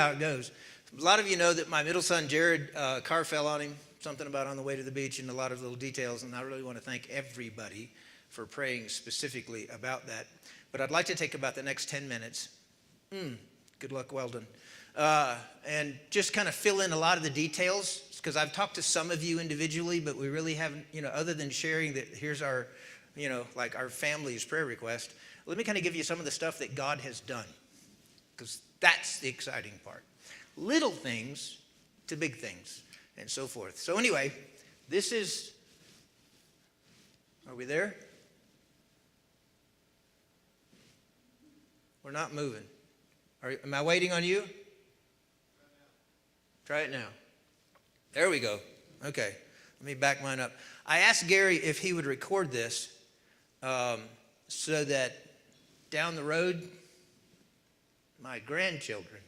how it goes. A lot of you know that my middle son, Jared, car fell on him, something about on the way to the beach and a lot of little details. And I really want to thank everybody for praying specifically about that. But I'd like to take about the next 10 minutes. Good luck, Weldon. And just kind of fill in a lot of the details, because I've talked to some of you individually, but we really haven't, other than sharing that here's our, like our family's prayer request. Let me kind of give you some of the stuff that God has done, because that's the exciting part. Little things to big things and so forth. So anyway, this is, are we there? We're not moving. Am I waiting on you? Try it now. There we go. Okay. Let me back mine up. I asked Gary if he would record this so that down the road, my grandchildren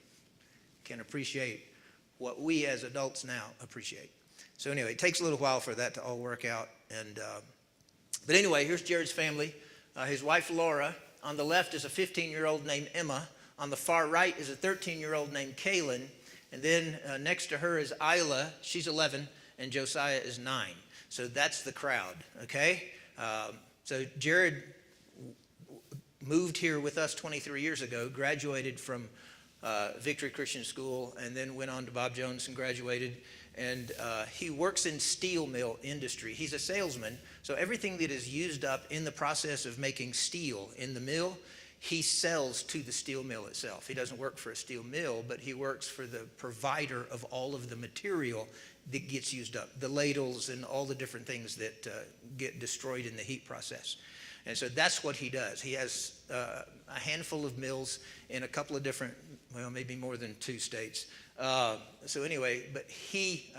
can appreciate what we as adults now appreciate. So anyway, it takes a little while for that to all work out. But anyway, here's Jared's family. His wife, Laura. On the left is a 15-year-old named Emma. On the far right is a 13-year-old named Kaylin. And then next to her is Isla. She's 11. And Josiah is 9. So that's the crowd, okay? So Jared moved here with us 23 years ago, graduated from Victory Christian School, and then went on to Bob Jones and graduated. And he works in steel mill industry. He's a salesman. So everything that is used up in the process of making steel in the mill, he sells to the steel mill itself. He doesn't work for a steel mill, but he works for the provider of all of the material that gets used up, the ladles and all the different things that get destroyed in the heat process. And so that's what he does. He has a handful of mills in a couple of different, well, maybe more than 2 states. So anyway, but he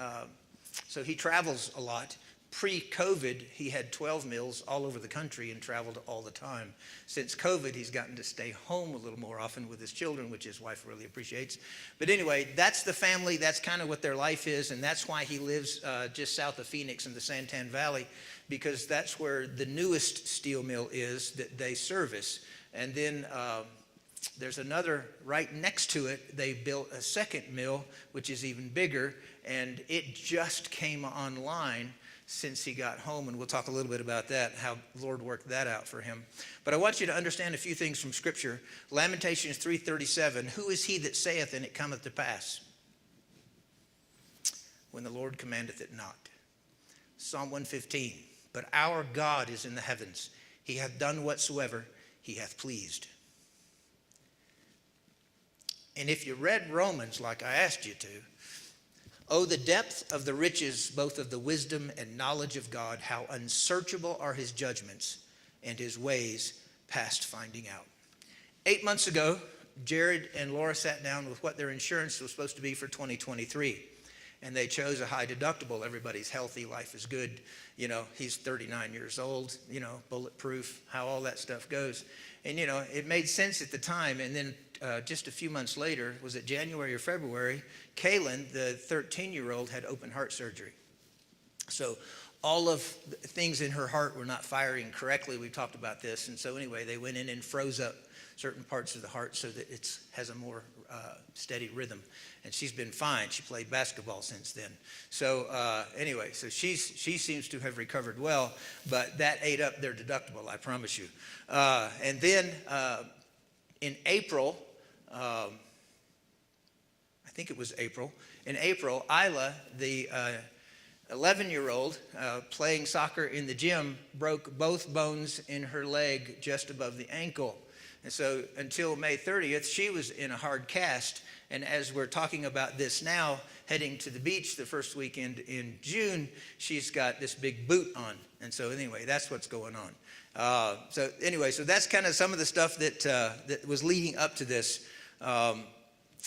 travels a lot. Pre-COVID, he had 12 mills all over the country and traveled all the time. Since COVID, he's gotten to stay home a little more often with his children, which his wife really appreciates. But anyway, that's the family. That's kind of what their life is, and that's why he lives just south of Phoenix in the Santan Valley, because that's where the newest steel mill is that they service. And then there's another right next to it. They built a second mill, which is even bigger, and it just came online since he got home, and we'll talk a little bit about that, how the Lord worked that out for him. But I want you to understand a few things from Scripture. Lamentations 3:37, who is he that saith, and it cometh to pass, when the Lord commandeth it not? Psalm 115, but our God is in the heavens. He hath done whatsoever he hath pleased. And if you read Romans like I asked you to, oh, the depth of the riches, both of the wisdom and knowledge of God, how unsearchable are his judgments and his ways past finding out. 8 months ago, Jared and Laura sat down with what their insurance was supposed to be for 2023. And they chose a high deductible. Everybody's healthy, life is good. He's 39 years old, bulletproof, how all that stuff goes. And, it made sense at the time. And then just a few months later, was it January or February, Kaylin, the 13-year-old, had open heart surgery. So all of the things in her heart were not firing correctly. We've talked about this. And so anyway, they went in and froze up certain parts of the heart so that it has a more steady rhythm. And she's been fine. She played basketball since then. So anyway, so she seems to have recovered well, but that ate up their deductible, I promise you. And then in April, I think it was April. In April, Isla, the 11-year-old, playing soccer in the gym, broke both bones in her leg just above the ankle. And so until May 30th, she was in a hard cast. And as we're talking about this now, heading to the beach the first weekend in June, she's got this big boot on. And so anyway, that's what's going on. So that's kind of some of the stuff that was leading up to this.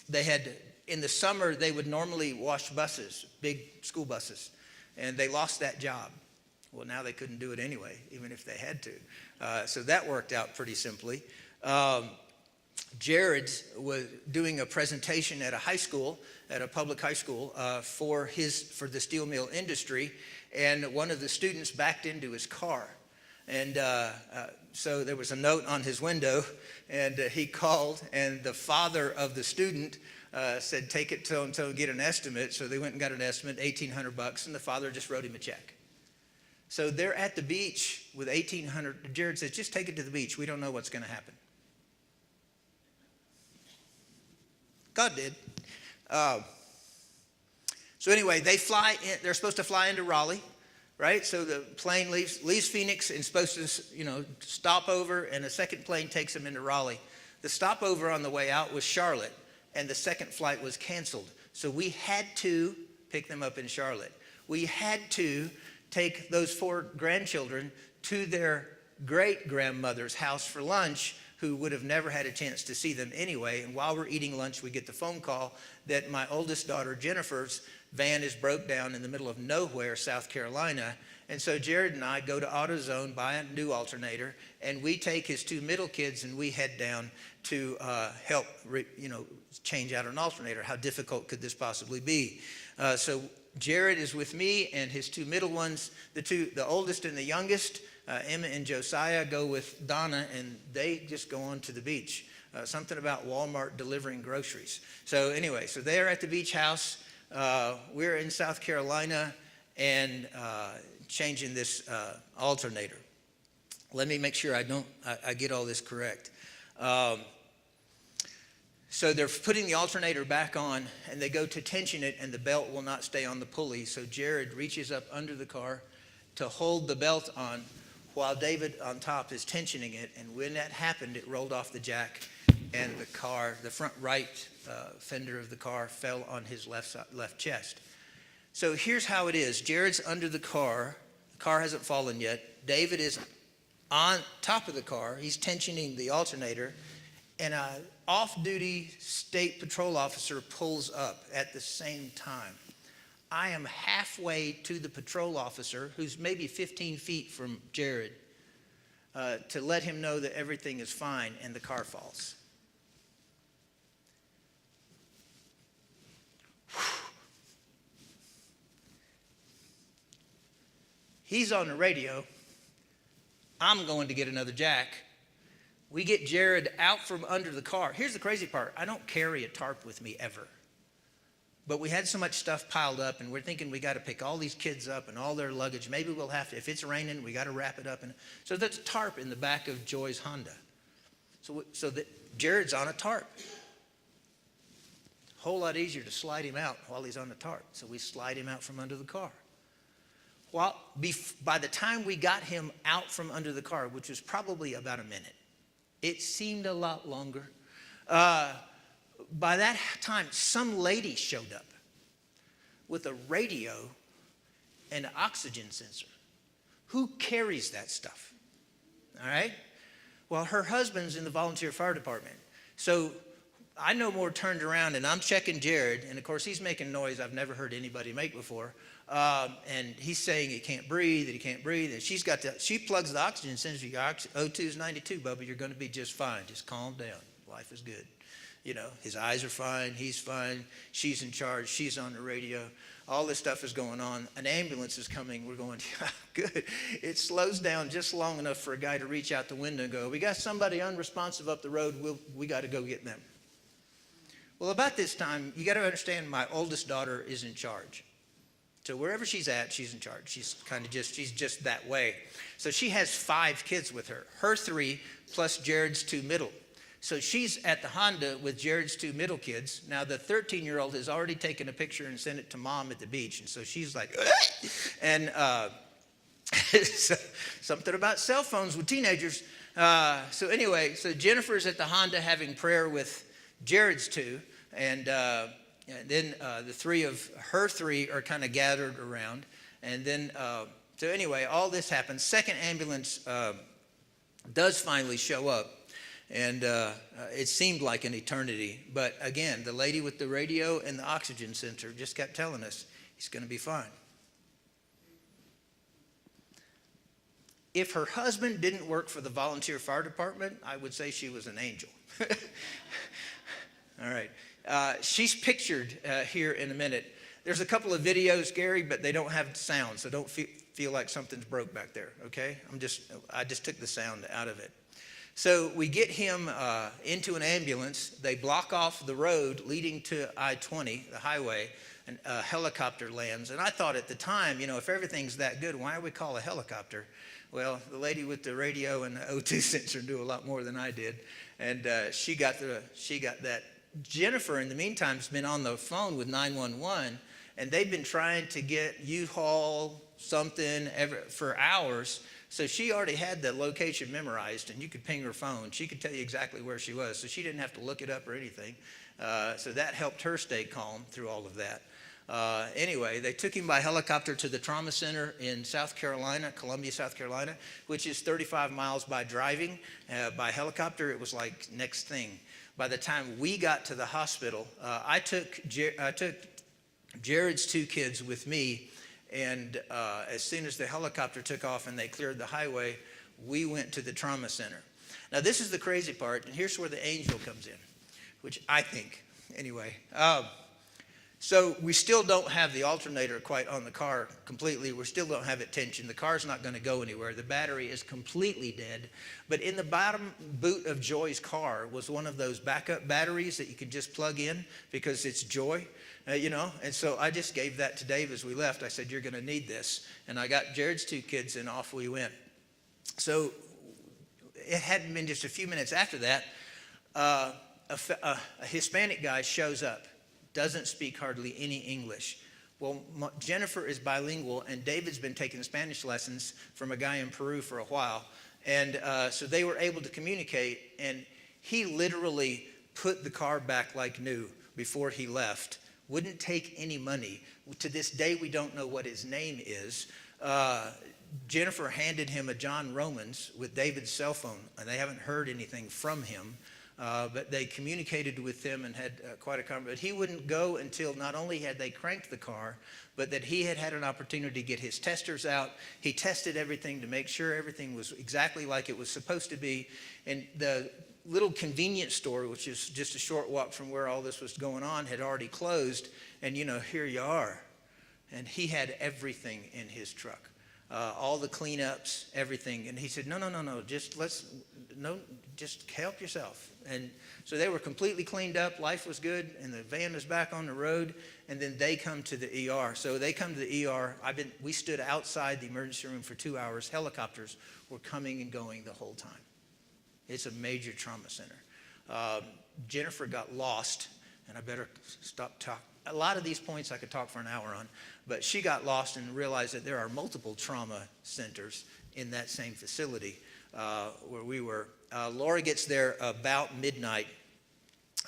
They had, in the summer, they would normally wash buses, big school buses, and they lost that job. Well, now they couldn't do it anyway, even if they had to. So that worked out pretty simply. Jared was doing a presentation at a high school, at a public high school, for the steel mill industry, and one of the students backed into his car. And so there was a note on his window, and he called, and the father of the student said, take it to so-and-so and get an estimate. So they went and got an estimate, $1,800, and the father just wrote him a check. So they're at the beach with $1,800. Jared says, just take it to the beach. We don't know what's going to happen. God did. So anyway, they fly in. They're supposed to fly into Raleigh, right? So the plane leaves Phoenix and supposed to, stop over, and a second plane takes them into Raleigh. The stopover on the way out was Charlotte, and the second flight was canceled. So we had to pick them up in Charlotte. We had to take those 4 grandchildren to their great-grandmother's house for lunch, who would have never had a chance to see them anyway. And while we're eating lunch, we get the phone call that my oldest daughter, Jennifer's van is broke down in the middle of nowhere, South Carolina. And so Jared and I go to AutoZone, buy a new alternator, and we take his 2 middle kids and we head down to help, change out an alternator. How difficult could this possibly be? So Jared is with me and his 2 middle ones. The oldest and the youngest, Emma and Josiah, go with Donna, and they just go on to the beach. Something about Walmart delivering groceries. So anyway, so they're at the beach house. We're in South Carolina and changing this alternator. Let me make sure I get all this correct. So they're putting the alternator back on, and they go to tension it, and the belt will not stay on the pulley. So Jared reaches up under the car to hold the belt on while David on top is tensioning it. And when that happened, it rolled off the jack, and the front right fender of the car fell on his left chest. So here's how it is. Jared's under the car. The car hasn't fallen yet. David is on top of the car. He's tensioning the alternator, and an off-duty state patrol officer pulls up at the same time. I am halfway to the patrol officer, who's maybe 15 feet from Jared, to let him know that everything is fine, and the car falls. He's on the radio. I'm going to get another jack. We get Jared out from under the car. Here's the crazy part. I don't carry a tarp with me ever. But we had so much stuff piled up, and we're thinking we got to pick all these kids up and all their luggage. Maybe we'll have to, if it's raining, we got to wrap it up. So that's a tarp in the back of Joy's Honda. So that Jared's on a tarp. Whole lot easier to slide him out while he's on the tarp. So we slide him out from under the car. By the time we got him out from under the car, which was probably about a minute, it seemed a lot longer. By that time, some lady showed up with a radio and an oxygen sensor. Who carries that stuff? All right? Well, her husband's in the volunteer fire department. So I no more turned around, and I'm checking Jared, and of course he's making noise I've never heard anybody make before. And he's saying he can't breathe, and he can't breathe. And she plugs the oxygen sensor. O2 is 92, Bubba. You're going to be just fine. Just calm down. Life is good. His eyes are fine. He's fine. She's in charge. She's on the radio. All this stuff is going on. An ambulance is coming. We're going, yeah, good. It slows down just long enough for a guy to reach out the window and go, we got somebody unresponsive up the road. We got to go get them. Well, about this time, you got to understand my oldest daughter is in charge. So wherever she's at, she's in charge. She's just that way. So she has 5 kids with her. Her 3 plus Jared's 2 middle. So she's at the Honda with Jared's 2 middle kids. Now the 13-year-old has already taken a picture and sent it to mom at the beach. And so she's like, and something about cell phones with teenagers. So anyway, so Jennifer's at the Honda having prayer with Jared's 2. And then the 3 of her 3 are kind of gathered around. And then, so anyway, all this happens. Second ambulance does finally show up. And it seemed like an eternity. But again, the lady with the radio and the oxygen sensor just kept telling us, he's going to be fine. If her husband didn't work for the volunteer fire department, I would say she was an angel. All right. She's pictured here in a minute. There's a couple of videos, Gary, but they don't have sound, so don't feel like something's broke back there, okay? I just took the sound out of it. So we get him into an ambulance. They block off the road leading to I-20, the highway, and a helicopter lands. And I thought at the time, if everything's that good, why do we call a helicopter? Well, the lady with the radio and the O2 sensor knew a lot more than I did. And she got that. Jennifer, in the meantime, has been on the phone with 911, and they've been trying to get U-Haul something for hours. So she already had the location memorized, and you could ping her phone. She could tell you exactly where she was, so she didn't have to look it up or anything. So that helped her stay calm through all of that. Anyway, they took him by helicopter to the trauma center in South Carolina, Columbia, South Carolina, which is 35 miles by driving. By helicopter, it was like next thing. By the time we got to the hospital, I took Jared's 2 kids with me. And as soon as the helicopter took off and they cleared the highway, we went to the trauma center. Now, this is the crazy part, and here's where the angel comes in, which I think, anyway. So we still don't have the alternator quite on the car completely. We still don't have it tensioned. The car's not going to go anywhere. The battery is completely dead. But in the bottom boot of Joy's car was one of those backup batteries that you could just plug in because it's Joy. And so I just gave that to Dave as we left. I said, you're going to need this. And I got Jared's 2 kids, and off we went. So it hadn't been just a few minutes after that, a Hispanic guy shows up, doesn't speak hardly any English. Well, Jennifer is bilingual, and David's been taking Spanish lessons from a guy in Peru for a while. And so they were able to communicate, and he literally put the car back like new before he left. Wouldn't take any money. To this day, we don't know what his name is. Jennifer handed him a John Romans with David's cell phone, and they haven't heard anything from him. But they communicated with him and had quite a conversation. But he wouldn't go until not only had they cranked the car, but that he had had an opportunity to get his testers out. He tested everything to make sure everything was exactly like it was supposed to be. And the little convenience store, which is just a short walk from where all this was going on, had already closed. And, here you are. And he had everything in his truck. All the cleanups, everything. And he said, no, just help yourself. And so they were completely cleaned up. Life was good. And the van was back on the road. And then they come to the ER. So they come to the ER. We stood outside the emergency room for 2 hours. Helicopters were coming and going the whole time. It's a major trauma center. Jennifer got lost, and I better stop talking. A lot of these points I could talk for an hour on, but she got lost and realized that there are multiple trauma centers in that same facility where we were. Laura gets there about midnight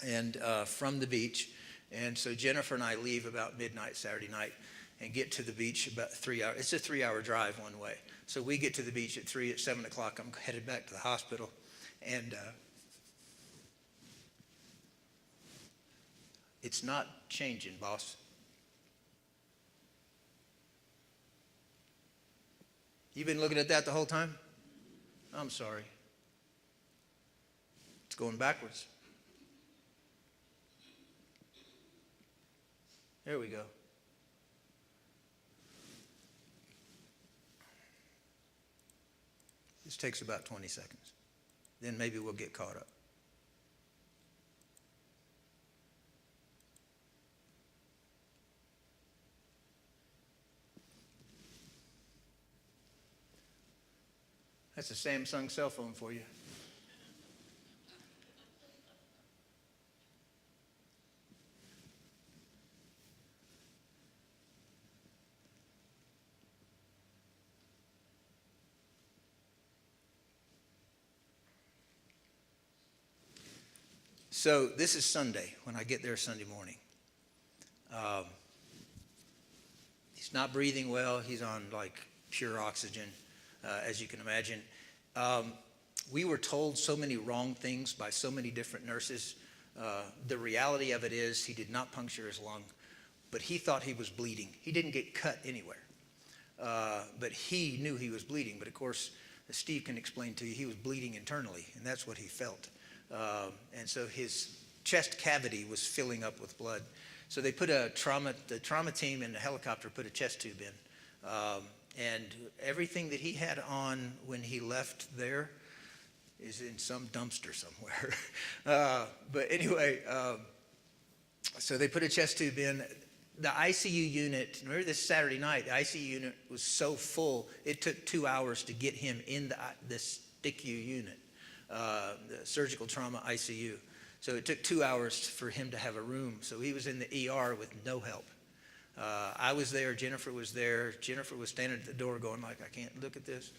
and from the beach, and so Jennifer and I leave about midnight Saturday night and get to the beach about 3 hours. It's a 3-hour drive one way. So we get to the beach at 7 o'clock. I'm headed back to the hospital. And it's not changing, boss. You've been looking at that the whole time? I'm sorry. It's going backwards. There we go. This takes about 20 seconds. Then maybe we'll get caught up. That's a Samsung cell phone for you. So this is Sunday, when I get there Sunday morning. He's not breathing well. He's on like pure oxygen, as you can imagine. We were told so many wrong things by so many different nurses. The reality of it is he did not puncture his lung, but he thought he was bleeding. He didn't get cut anywhere, but he knew he was bleeding. But of course, as Steve can explain to you, he was bleeding internally, and that's what he felt. And so his chest cavity was filling up with blood. So they put the trauma team in the helicopter put a chest tube in. And everything that he had on when he left there, is in some dumpster somewhere. But anyway, so they put a chest tube in. The ICU unit, remember this Saturday night, the ICU unit was so full, it took 2 hours to get him in the STICU unit, the surgical trauma ICU. So it took 2 hours for him to have a room. So he was in the ER with no help. I was there, Jennifer was there. Jennifer was standing at the door going like, I can't look at this.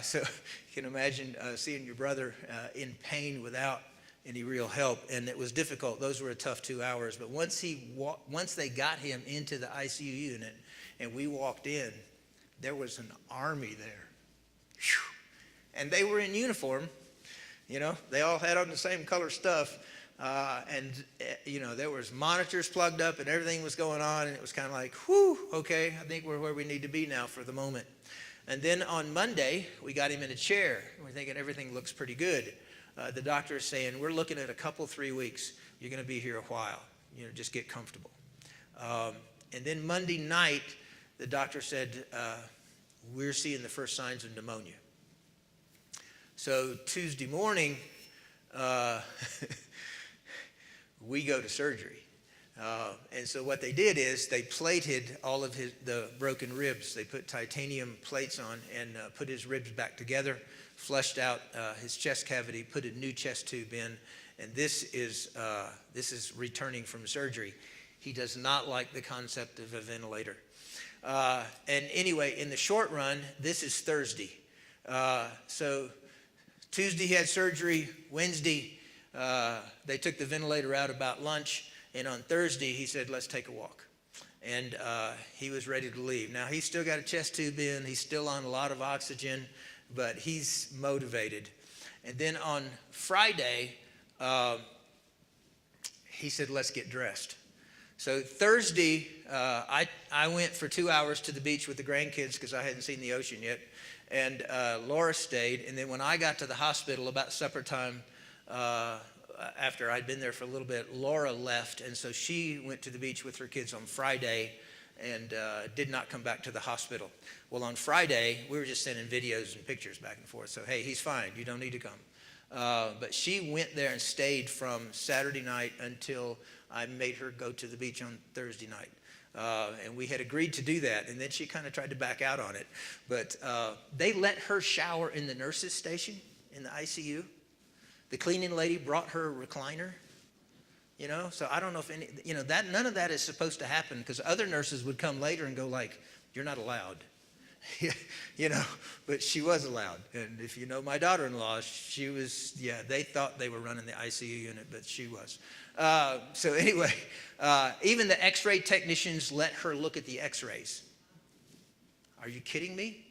So you can imagine seeing your brother in pain without any real help, and it was difficult. Those were a tough 2 hours. But once they got him into the ICU unit and we walked in, there was an army there. Whew. And they were in uniform. You know, they all had on the same color stuff. There was monitors plugged up and everything was going on. And it was kind of like, whew, okay, I think we're where we need to be now for the moment. And then on Monday, we got him in a chair. We're thinking everything looks pretty good. The doctor is saying, we're looking at 3 weeks. You're going to be here a while. Just get comfortable. And then Monday night, the doctor said, we're seeing the first signs of pneumonia. So Tuesday morning, we go to surgery. And so what they did is they plated all of the broken ribs. They put titanium plates on and put his ribs back together, flushed out his chest cavity, put a new chest tube in, and this is returning from surgery. He does not like the concept of a ventilator. And anyway, in the short run, this is Thursday. So Tuesday he had surgery. Wednesday they took the ventilator out about lunch, and on Thursday he said, let's take a walk. And he was ready to leave. Now he's still got a chest tube in. He's still on a lot of oxygen, but he's motivated. And then on Friday, he said, let's get dressed. So Thursday, I went for 2 hours to the beach with the grandkids because I hadn't seen the ocean yet. And Laura stayed. And then when I got to the hospital about supper time, after I'd been there for a little bit, Laura left. And so she went to the beach with her kids on Friday and did not come back to the hospital. Well, on Friday, we were just sending videos and pictures back and forth. So, hey, he's fine. You don't need to come. But she went there and stayed from Saturday night until I made her go to the beach on Thursday night. And we had agreed to do that. And then she kind of tried to back out on it. But they let her shower in the nurse's station in the ICU. The cleaning lady brought her a recliner. So I don't know if none of that is supposed to happen, because other nurses would come later and go like, you're not allowed. But she was allowed. And if you know my daughter-in-law, she was, they thought they were running the ICU unit, but she was. So anyway, even the x-ray technicians let her look at the x-rays. Are you kidding me?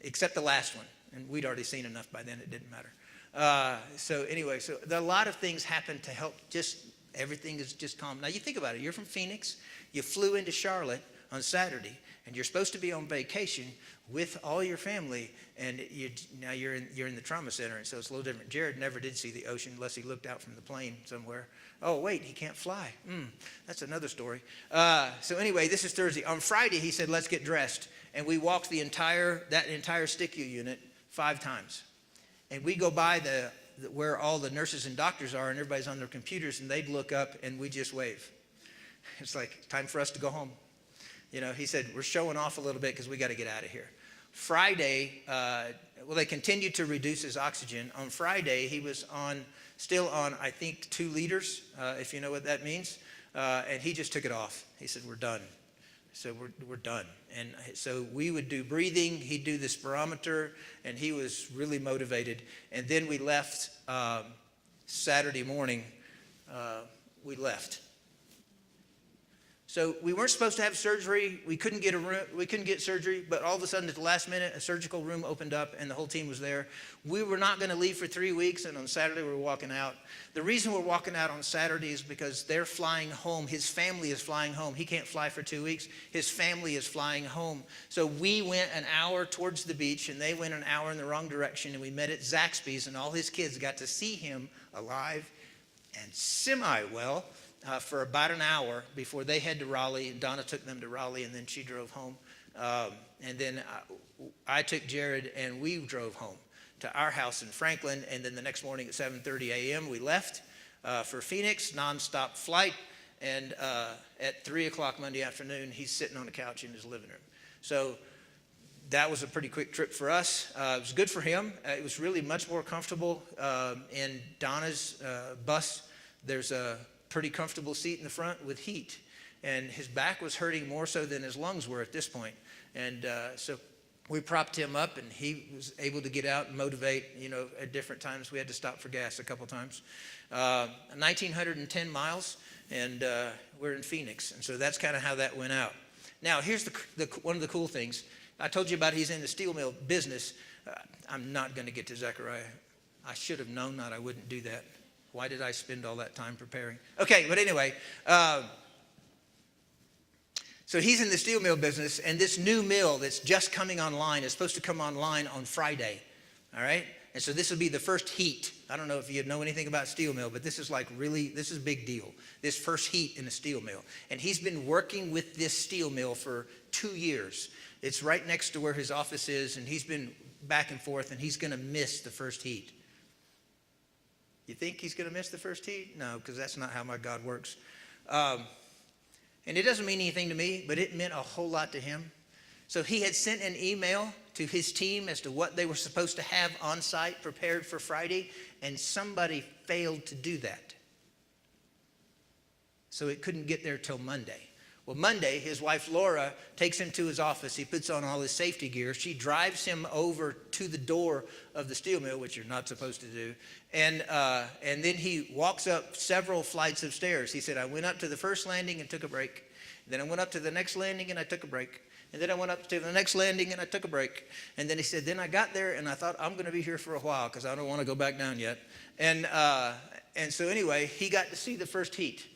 Except the last one. And we'd already seen enough by then, it didn't matter. So anyway, so a lot of things happened to help. Everything is just calm. Now you think about it. You're from Phoenix. You flew into Charlotte on Saturday, and you're supposed to be on vacation with all your family, and now you're in the trauma center, and so it's a little different. Jared never did see the ocean unless he looked out from the plane somewhere. Oh, wait, he can't fly. That's another story. So anyway, this is Thursday. On Friday, he said, let's get dressed, and we walked that entire STICU unit 5 times. And we go by where all the nurses and doctors are, and everybody's on their computers, and they'd look up, and we just wave. It's like, time for us to go home. He said, we're showing off a little bit because we got to get out of here. Friday, they continued to reduce his oxygen. On Friday, he was still on, I think, 2 liters, if you know what that means. And he just took it off. He said, we're done. So we're done. And so we would do breathing. He'd do the spirometer, and he was really motivated. And then we left Saturday morning. We left. So we weren't supposed to have surgery. We couldn't get surgery, but all of a sudden at the last minute, a surgical room opened up and the whole team was there. We were not going to leave for 3 weeks, and on Saturday we were walking out. The reason we're walking out on Saturday is because they're flying home. His family is flying home. He can't fly for 2 weeks. His family is flying home. So we went an hour towards the beach, and they went an hour in the wrong direction, and we met at Zaxby's, and all his kids got to see him alive and semi-well. For about an hour before they head to Raleigh. And Donna took them to Raleigh, and then she drove home. And then I took Jared, and we drove home. to our house in Franklin, and then the next morning at 7:30 a.m. we left for Phoenix, nonstop flight, and at 3 o'clock Monday afternoon, he's sitting on the couch in his living room. So that was a pretty quick trip for us. It was good for him. It was really much more comfortable. In Donna's bus, there's a pretty comfortable seat in the front with heat. And his back was hurting more so than his lungs were at this point. And so we propped him up, and he was able to get out and motivate. At different times we had to stop for gas a couple times. 1,910 miles, and we're in Phoenix. And so that's kind of how that went out. Now, here's one of the cool things. I told you about he's in the steel mill business. I'm not going to get to Zechariah. I should have known that I wouldn't do that. Why did I spend all that time preparing? Okay, but anyway, so he's in the steel mill business, and this new mill that's just coming online is supposed to come online on Friday, all right? And so this will be the first heat. I don't know if you know anything about steel mill, but this is a big deal, this first heat in a steel mill. And he's been working with this steel mill for 2 years. It's right next to where his office is, and he's been back and forth, and he's going to miss the first heat. You think he's going to miss the first heat? No, because that's not how my God works. And it doesn't mean anything to me, but it meant a whole lot to him. So he had sent an email to his team as to what they were supposed to have on site prepared for Friday, and somebody failed to do that. So it couldn't get there till Monday. Well, Monday, his wife Laura takes him to his office. He puts on all his safety gear. She drives him over to the door of the steel mill, which you're not supposed to do. And then he walks up several flights of stairs. He said, I went up to the first landing and took a break. Then I went up to the next landing and I took a break. And then I went up to the next landing and I took a break. And then he said, then I got there and I thought, I'm going to be here for a while because I don't want to go back down yet. And so anyway, he got to see the first heat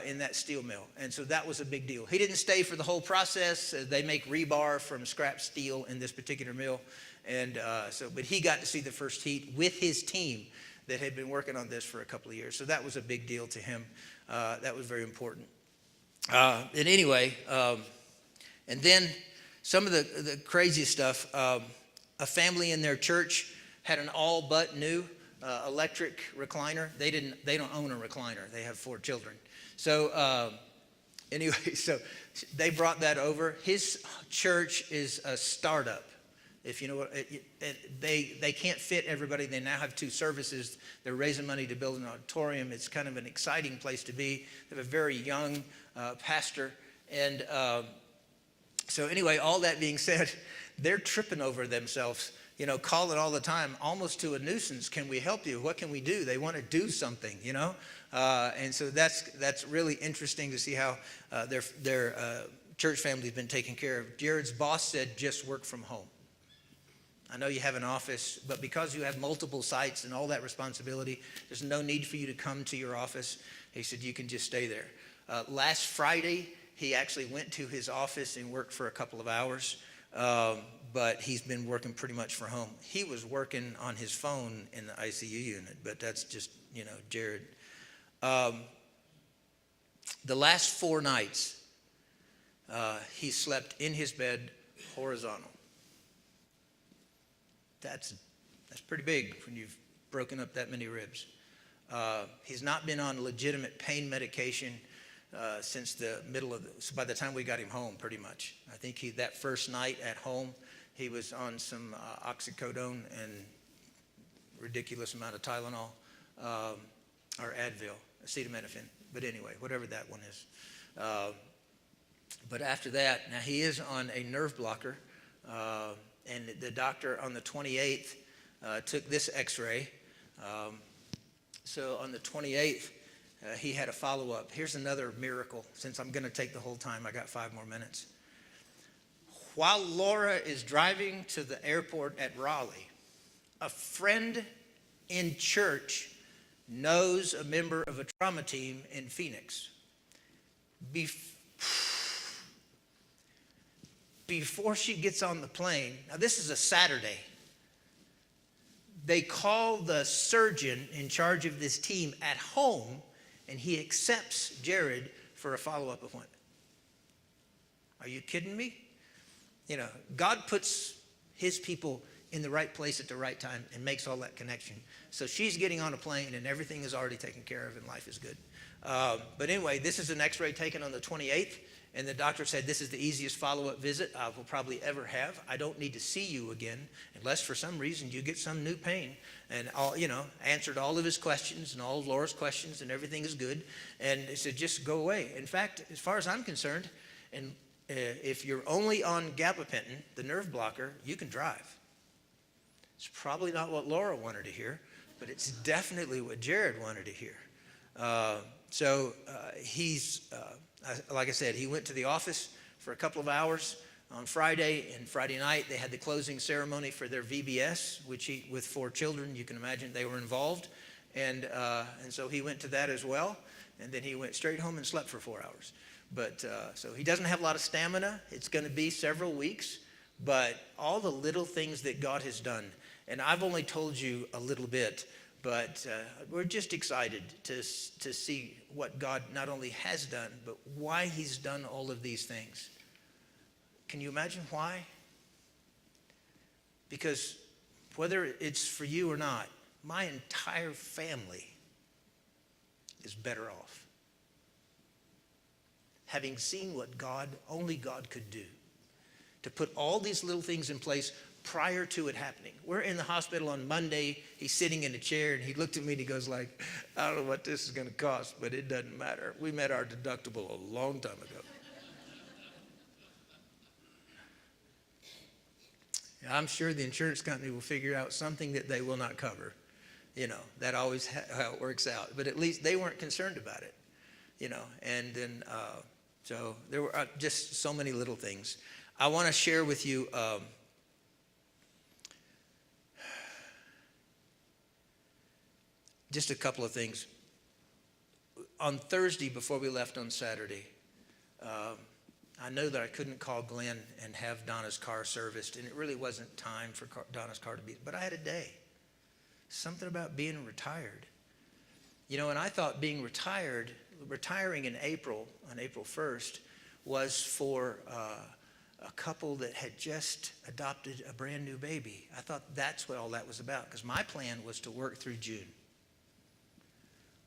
in that steel mill. And so that was a big deal. He didn't stay for the whole process. They make rebar from scrap steel in this particular mill. And but he got to see the first heat with his team that had been working on this for a couple of years. So that was a big deal to him. That was very important. And anyway, and then some of the crazy stuff, a family in their church had an all but new electric recliner. They don't own a recliner. They have 4 children. So anyway, so they brought that over. His church is a startup. If you know what, they can't fit everybody. They now have 2 services. They're raising money to build an auditorium. It's kind of an exciting place to be. They have a very young pastor. And so anyway, all that being said, they're tripping over themselves, calling all the time, almost to a nuisance. Can we help you? What can we do? They want to do something, and so that's really interesting to see how their church family's been taken care of. Jared's boss said, just work from home. I know you have an office, but because you have multiple sites and all that responsibility, there's no need for you to come to your office. He said, you can just stay there. Last Friday, he actually went to his office and worked for a couple of hours. But he's been working pretty much from home. He was working on his phone in the ICU unit, but that's just, Jared. The last 4 nights, he slept in his bed horizontal. That's pretty big when you've broken up that many ribs. He's not been on legitimate pain medication since the middle of so by the time we got him home, pretty much. I think that first night at home, he was on some oxycodone and ridiculous amount of Tylenol or Advil, acetaminophen. But anyway, whatever that one is. But after that, now he is on a nerve blocker. And the doctor on the 28th took this x-ray. So on the 28th, he had a follow-up. Here's another miracle. Since I'm going to take the whole time, I got 5 more minutes. While Laura is driving to the airport at Raleigh, a friend in church knows a member of a trauma team in Phoenix. Before she gets on the plane, now this is a Saturday, they call the surgeon in charge of this team at home, and he accepts Jared for a follow-up appointment. Are you kidding me? God puts his people in the right place at the right time and makes all that connection. So she's getting on a plane and everything is already taken care of and life is good. But anyway, this is an x-ray taken on the 28th. And the doctor said, this is the easiest follow-up visit I will probably ever have. I don't need to see you again unless for some reason you get some new pain. And answered all of his questions and all of Laura's questions, and everything is good. And he said, just go away. In fact, as far as I'm concerned, and if you're only on gabapentin, the nerve blocker, you can drive. It's probably not what Laura wanted to hear, but it's definitely what Jared wanted to hear. He's... like I said, he went to the office for a couple of hours on Friday, and Friday night they had the closing ceremony for their VBS, with 4 children. You can imagine they were involved. And so he went to that as well, and then he went straight home and slept for 4 hours. But so he doesn't have a lot of stamina. It's going to be several weeks, but all the little things that God has done, and I've only told you a little bit, but we're just excited to see what God not only has done, but why he's done all of these things. Can you imagine why? Because whether it's for you or not, my entire family is better off. Having seen what only God could do, to put all these little things in place prior to it happening. We're in the hospital on Monday. He's sitting in a chair, and he looked at me and he goes like, I don't know what this is going to cost, but it doesn't matter. We met our deductible a long time ago. I'm sure the insurance company will figure out something that they will not cover. That always how it works out. But at least they weren't concerned about it. And then, so there were just so many little things. I want to share with you just a couple of things. On Thursday, before we left on Saturday, I know that I couldn't call Glenn and have Donna's car serviced, and it really wasn't time for Donna's car to be, but I had a day. Something about being retired. And I thought retiring in April, on April 1st, was for a couple that had just adopted a brand new baby. I thought that's what all that was about, because my plan was to work through June.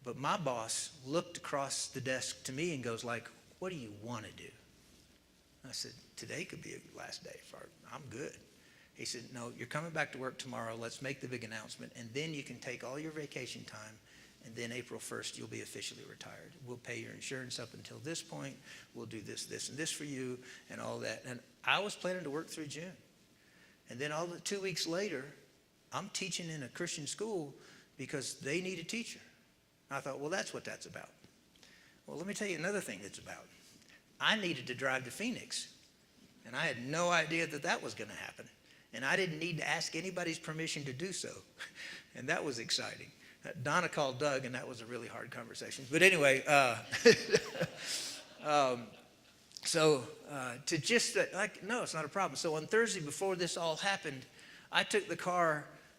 But my boss looked across the desk to me and goes like, what do you want to do? I said, today could be a last day. I'm good. He said, no, you're coming back to work tomorrow. Let's make the big announcement. And then you can take all your vacation time. And then April 1st, you'll be officially retired. We'll pay your insurance up until this point. We'll do this, this, and this for you and all that. And I was planning to work through June. And then 2 weeks later, I'm teaching in a Christian school because they need a teacher. I thought, well, that's what that's about. Well, let me tell you another thing that's about. I needed to drive to Phoenix, and I had no idea that was going to happen. And I didn't need to ask anybody's permission to do so. And that was exciting. Donna called Doug, and that was a really hard conversation. But anyway, no, it's not a problem. So on Thursday, before this all happened, I took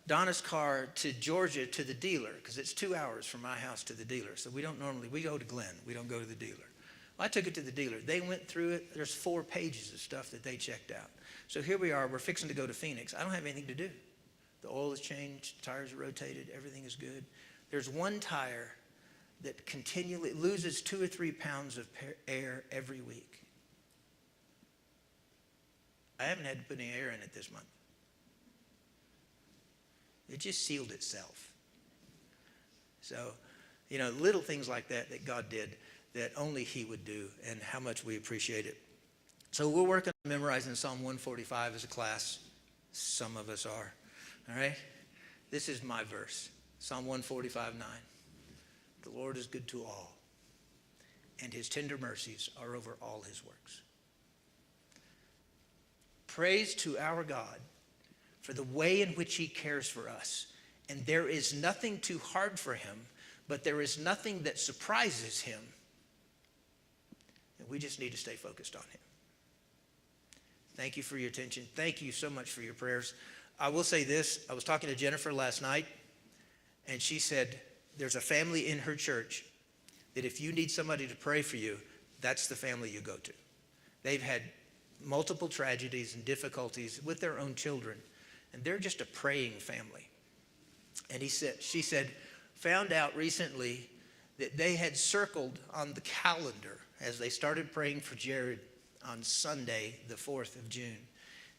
Donna's car to Georgia to the dealer, because it's 2 hours from my house to the dealer. So we go to Glenn. We don't go to the dealer. Well, I took it to the dealer. They went through it. There's 4 pages of stuff that they checked out. So here we are. We're fixing to go to Phoenix. I don't have anything to do. The oil is changed. Tires are rotated. Everything is good. There's one tire that continually loses 2 or 3 pounds of air every week. I haven't had to put any air in it this month. It just sealed itself. So, little things like that God did that only he would do, and how much we appreciate it. So we're working on memorizing Psalm 145 as a class. Some of us are. All right? This is my verse. Psalm 145:9. The Lord is good to all, and his tender mercies are over all his works. Praise to our God for the way in which he cares for us. And there is nothing too hard for him, but there is nothing that surprises him. And we just need to stay focused on him. Thank you for your attention. Thank you so much for your prayers. I will say this. I was talking to Jennifer last night, and she said there's a family in her church that if you need somebody to pray for you, that's the family you go to. They've had multiple tragedies and difficulties with their own children. and they're just a praying family. And she said, found out recently that they had circled on the calendar as they started praying for Jared on Sunday, the 4th of June.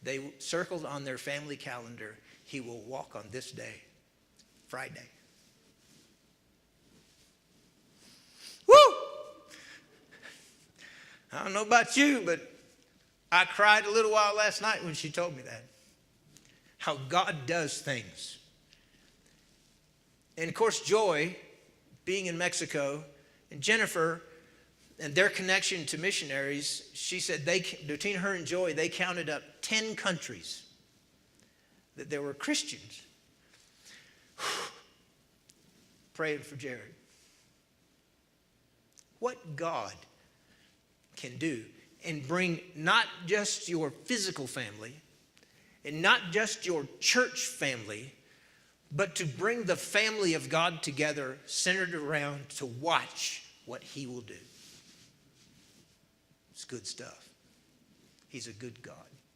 They circled on their family calendar, he will walk on this day, Friday. Woo! I don't know about you, but I cried a little while last night when she told me that. How God does things. And of course, Joy, being in Mexico, and Jennifer, and their connection to missionaries, she said between her and Joy, they counted up 10 countries that there were Christians praying for Jared. What God can do and bring not just your physical family and not just your church family, but to bring the family of God together centered around to watch what he will do. It's good stuff. He's a good God.